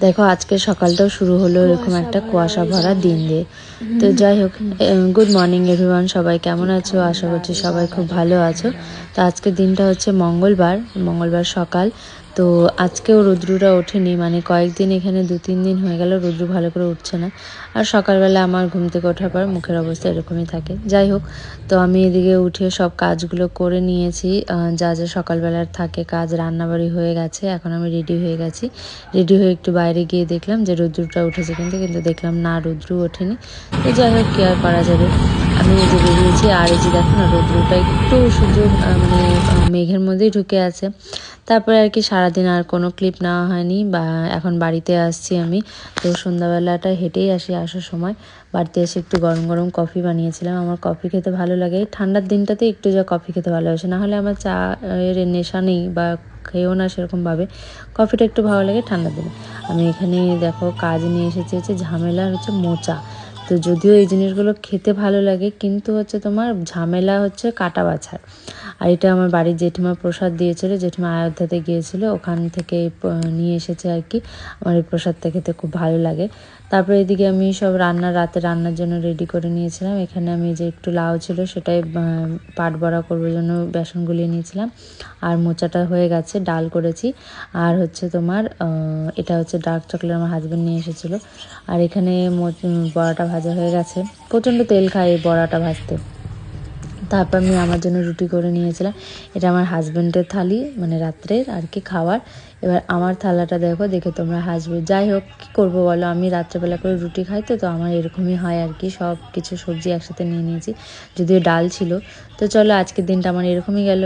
দেখো আজকে সকালটাও শুরু হলো এরকম একটা কুয়াশা ভরা দিন দিয়ে। তো যাই হোক, গুড মর্নিং এভরিওয়ান, সবাই কেমন আছো? আশা করছি সবাই খুব ভালো আছো। তো আজকের দিনটা হচ্ছে মঙ্গলবার সকাল। তো আজকেও রুদ্রুরা ওঠেনি, মানে কয়েকদিন এখানে 2-3 দিন হয়ে গেল রুদ্রু ভালো করে উঠছে না। আর সকালবেলা আমার ঘুম থেকে ওঠার পর মুখের অবস্থা এরকমই থাকে। যাই হোক, তো আমি এদিকে উঠে সব কাজগুলো করে নিয়েছি, যা যা সকালবেলার থাকে কাজ। রান্নাবাড়ি হয়ে গেছে, এখন আমি রেডি হয়ে গেছি। রেডি হয়ে একটু বাইরে গিয়ে দেখলাম যে রুদ্রুটা উঠেছে, কিন্তু দেখলাম না, রুদ্রু ওঠেনি। তো যাই হোক, কি আর করা যাবে। আমি এই যে বেরিয়েছি, আর এই যে দেখো না, রুদ্রুটা একটু শুধু মানে মেঘের মধ্যেই ঢুকে আছে। তারপরে আর কি সারাদিন আর কোনো ক্লিপ নেওয়া হয়নি, বা এখন বাড়িতে আসছি আমি। তো সন্ধ্যাবেলাটা হেঁটেই আসি, আসার সময় বাড়িতে এসে একটু গরম গরম কফি বানিয়েছিলাম। আমার কফি খেতে ভালো লাগে, ঠান্ডার দিনটাতে একটু যা কফি খেতে ভালোবাসে, নাহলে আমার চা এর নেশা নেই বা খেয়েও না সেরকমভাবে। কফিটা একটু ভালো লাগে ঠান্ডার দিনে। আমি এখানে দেখো কাজ নিয়ে এসেছি, হচ্ছে ঝামেলা হচ্ছে মোচা। তো যদিও এই জিনিসগুলো খেতে ভালো লাগে, কিন্তু হচ্ছে তোমার ঝামেলা হচ্ছে কাটা বাছার। আর এটা আমার বাড়ির জেঠিমা প্রসাদ দিয়েছিল, জেঠিমা আয়োধ্যাতে গিয়েছিল, ওখান থেকে নিয়ে এসেছে আর কি। আমার এই প্রসাদটা খেতে খুব ভালো লাগে। তারপরে এদিকে আমি সব রাতে রান্নার জন্য রেডি করে নিয়েছিলাম। এখানে আমি যে একটু লাউ ছিল সেটাই পাট বড়া করবার জন্য বেসন গুলিয়ে নিয়েছিলাম। আর মোচাটা হয়ে গেছে, ডাল করেছি। আর হচ্ছে তোমার এটা হচ্ছে ডার্ক চকলেট, আমার হাজব্যান্ড নিয়ে এসেছিলো। আর এখানে বড়াটা ভাজা হয়ে গেছে। প্রচণ্ড তেল খায় এই বড়াটা ভাজতে। তারপর আমি আমার জন্য রুটি করে নিয়েছিলাম। এটা আমার হাজব্যান্ডের থালি, মানে রাত্রের আর কি খাওয়ার। এবার আমার থালাটা দেখে তোমরা হাসবে। যাই হোক, কী করবো বলো, আমি রাত্রেবেলা করে রুটি খাই, তো আমার এরকমই হয় আর কি। সব কিছু সবজি একসাথে নিয়ে নিয়েছি, যদিও ডাল ছিল। তো চলো, আজকের দিনটা আমার এরকমই গেল।